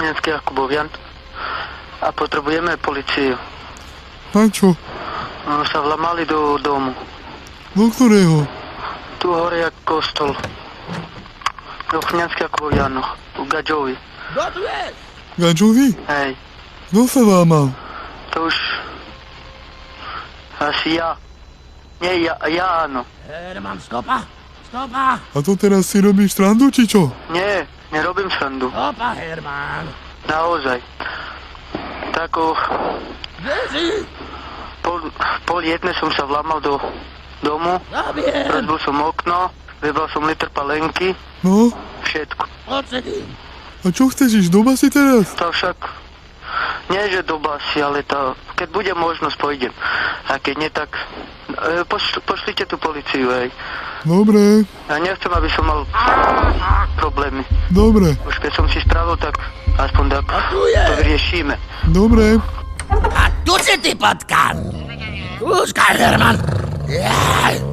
Chmielský Jakubovian a potrebujeme policiu. Na čo? Sa vlamali do domu. Do ktorého? Tu hore jak kostol. Do Chmielský Jakubovianoch. U Gadžovi. Kto tu je? Gadžovi? Hej. Kto sa lámal? To už... Asi ja. Nie, ja áno. Herman, stopa! Stopa! A to teraz si robíš srandu, či čo? Nie, nerobím srandu. Stopa, Herman! Naozaj. Tak o Kde si? pol jedne som sa vlamal do domu. Zabiem! Rozbil som okno, vybal som liter palenky, No? všetko. Odsedím! A čo chceš, ísť do basy teraz? To však... Nie, že do basy, ale to... Keď bude možnosť, pôjdem. A keď nie, tak... Pošlite tú policiu, hej. Dobre, Ja nechcem, aby som mal problémy. dobre, Už keď som si spravil, tak aspoň tak tu je. to vyriešime. dobre. A tu si ty potkan! Skúškaj, Herman! Jaj!